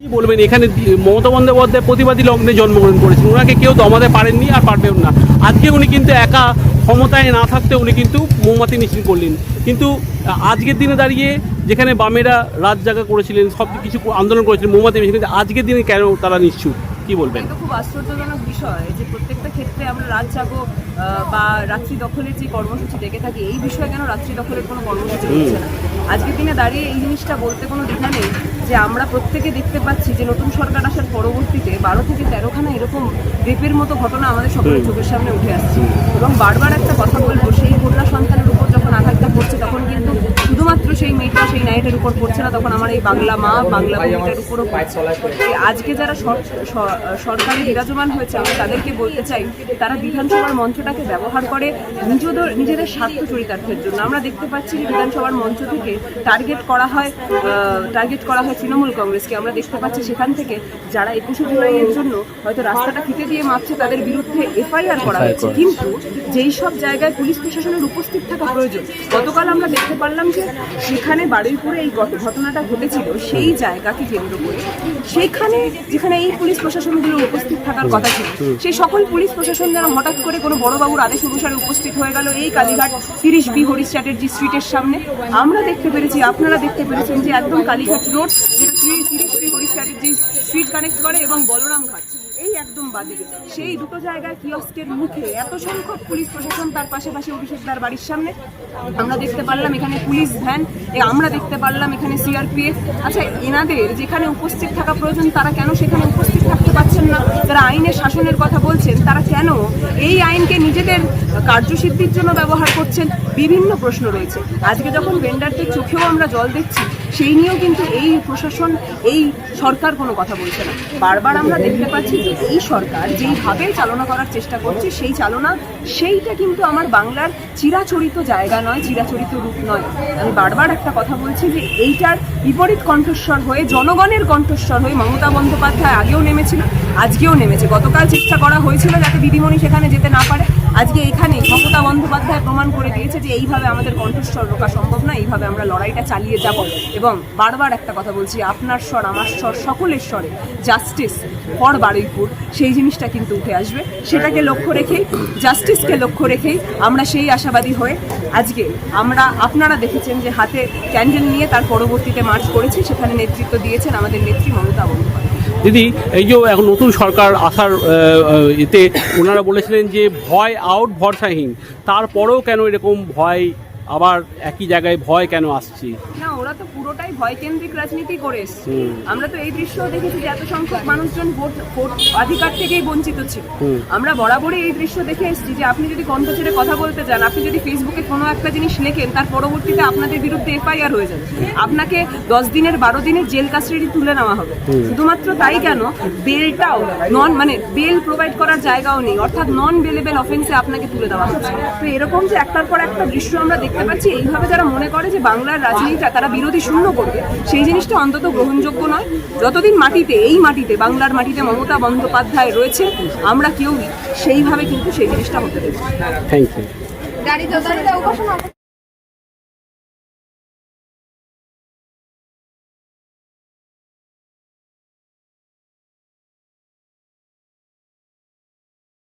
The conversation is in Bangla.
কি বলবেন, এখানে মমতা বন্দ্যোপাধ্যায় প্রতিবাদী লগ্নে জন্মগ্রহণ করেছেন, ওনাকে কেউ দমাতে পারেননি আর পারবেও না। আজকে উনি কিন্তু একা ক্ষমতায় না থাকতে উনি কিন্তু মোমবাতি মিছিল করলেন, কিন্তু আজকের দিনে দাঁড়িয়ে যেখানে বামেরা রাত জাগা করেছিলেন, সব কিছু আন্দোলন করেছিলেন মোমবাতি মিছিল, কিন্তু আজকের দিনে কেন তারা নিশ্চুপ, কি বলবেন? এটা খুব আশ্চর্যজনক বিষয় যে প্রত্যেকটা ক্ষেত্রে আমরা রাত জাগো বা রাত্রি দখলের যে কর্মসূচি দেখে থাকি, এই বিষয়ে কেন রাত্রি দখলের কোনো কর্মসূচি হচ্ছে না? আজকের দিনে দাঁড়িয়ে এই জিনিসটা বলতে কোনো দ্বিধা নেই যে আমরা প্রত্যেকে দেখতে পাচ্ছি যে নতুন সরকার আসার পরবর্তীতে 12 থেকে 13খানা এরকম রেপের মতো ঘটনা আমাদের সকলের চোখের সামনে উঠে আসছে। এবং বারবার একটা কথা বলবো, সেই কন্যা সন্তানের উপর যখন আঘাতটা পড়ছে তখন কিন্তু শুধুমাত্র সেই মেয়েটা সেই নারীটার উপর পড়ছে না, তখন আমার এই বাংলা মা বাংলা ভূমিটার উপরও পড়ছে। আজকে যারা সরকারে বিরাজমান হয়েছে আমি তাদেরকে বলতে চাই, তারা বিধানসভার মঞ্চটাকে ব্যবহার করে নিজেদের স্বার্থ চরিতার্থের জন্য। আমরা দেখতে পাচ্ছি যে বিধানসভার মঞ্চ থেকে টার্গেট করা হয় তৃণমূল কংগ্রেসকে। আমরা দেখতে পাচ্ছি সেখান থেকে যারা 21শে জুলাইয়ের জন্য হয়তো রাস্তাটা ফিতে দিয়ে মাপছে তাদের বিরুদ্ধে এফআইআর করা হয়েছে, কিন্তু যেই সব জায়গায় পুলিশ প্রশাসনের উপস্থিত থাকা প্রয়োজন, গতকাল আমরা দেখতে পারলাম যে সেখানে বারুইপুরে এই ঘটনাটা ঘটেছিল সেই জায়গাকে কেন্দ্র করে সেইখানে যেখানে এই পুলিশ প্রশাসনগুলো উপস্থিত থাকার কথা ছিল, সেই সকল পুলিশ প্রশাসন যেন হঠাৎ করে কোনো বড়বাবুর আদেশ অনুসারে উপস্থিত হয়ে গেল এই কালীঘাট 30B হরিশ চ্যাটার্জি স্ট্রিটের সামনে। আমরা দেখতে পেরেছি, আপনারা দেখতে পেরেছেন যে একদম কালীঘাট রোড যেটা 30B Harish Chatterjee street connect করে এবং বলরাম ঘাট এই একদম বাদিকে, সেই দুটো জায়গায় কিয়স্কের মুখে এত সংখ্যক পুলিশ প্রশাসন, তার পাশাপাশি অভিষেকদার বাড়ির সামনে আমরা দেখতে পারলাম এখানে পুলিশ ভ্যান, আমরা দেখতে পারলাম এখানে সিআরপিএফ। আচ্ছা, এনাদের যেখানে উপস্থিত থাকা প্রয়োজন তারা কেন সেখানে উপস্থিত থাকতে পারছেন না? যারা আইনের শাসনের কথা বলছেন তারা কেন এই আইনকে নিজেদের কার্যসিদ্ধির জন্য ব্যবহার করছেন? বিভিন্ন প্রশ্ন রয়েছে। আজকে যখন ভেন্ডারদের চোখেও আমরা জল দেখছি, সেই নিয়েও কিন্তু এই প্রশাসন এই সরকার কোনো কথা বলছে না। বারবার আমরা দেখতে পাচ্ছি যে এই সরকার যেইভাবে চালনা করার চেষ্টা করছে সেই চালনা, সেইটা কিন্তু আমার বাংলার চিরাচরিত জায়গা নয়, চিরাচরিত রূপ নয়। আমি বারবার একটা কথা বলছি যে এইটার বিপরীত কণ্ঠস্বর হয়ে, জনগণের কণ্ঠস্বর হয়ে মমতা বন্দ্যোপাধ্যায় আগেও নেমেছিল, আজকেও নেমেছে। গতকাল চেষ্টা করা হয়েছিল যাতে দিদিমণি সেখানে যেতে না পারে, আজকে এখানে মমতা বন্দ্যোপাধ্যায় প্রমাণ করে দিয়েছে যে এইভাবে আমাদের কণ্ঠস্বর রোকা সম্ভব না, এইভাবে আমরা লড়াইটা চালিয়ে যাব। এবং বারবার একটা কথা বলছি, আপনার স্বর আমার স্বর সকলের স্বরে জাস্টিস ফর বারুইপুর, সেই জিনিসটা কিন্তু উঠে আসবে। সেটাকে লক্ষ্য রেখেই, জাস্টিসকে লক্ষ্য রেখেই আমরা সেই আশাবাদী হয়ে আজকে আপনারা দেখেছেন যে হাতে ক্যান্ডেল নিয়ে তার পরবর্তীতে মার্চ করেছি, সেখানে নেতৃত্ব দিয়েছেন আমাদের নেত্রী মমতা বন্দ্যোপাধ্যায়। দিদি, এই যে এখন নতুন সরকার আসার এতে ওনারা বলেছিলেন যে ভয় আউট ভরসাহীন, তারপরেও কেন এরকম ভয়, আবার একই জায়গায় ভয় কেন আসছে? না, ওরা তো পুরোটাই ভয় কেন্দ্রিক রাজনীতি করে এসছে। আমরা তো এই দৃশ্য দেখেছি যে এত সংখ্যক মানুষজন ভোট অধিকার থেকেই বঞ্চিত ছিল। আমরা বরাবরই এই দৃশ্য দেখে এসেছি যে আপনি যদি কণ্ঠ ছেড়ে কথা বলতে যান, আপনি যদি ফেসবুকে কোনো একটা জিনিস লেখেন, তার পরবর্তীতে আপনাদের বিরুদ্ধে এফআইআর হয়ে যাবে, আপনাকে 10 দিনের 12 দিনের জেল কাস্টাডি তুলে নেওয়া হবে। শুধুমাত্র তাই কেন, বেলটাও বেল প্রোভাইড করার জায়গাও নেই, অর্থাৎ নন বেলেবল অফেন্সে আপনাকে তুলে দেওয়া হচ্ছে। তো এরকম যে একটার পর একটা দৃশ্য আমরা দেখতে পাচ্ছি, এইভাবে যারা মনে করে যে বাংলার রাজনীতিটা তারা বিরোধী শূন্য করবে, সেই জিনিসটা অন্তত গ্রহণযোগ্য নয়। যতদিন এই মাটিতে বাংলার মাটিতে মমতা বন্দ্যোপাধ্যায় রয়েছে, আমরা কেউ সেইভাবে কিন্তু সেই জিনিসটা হতে দেব। Thank you.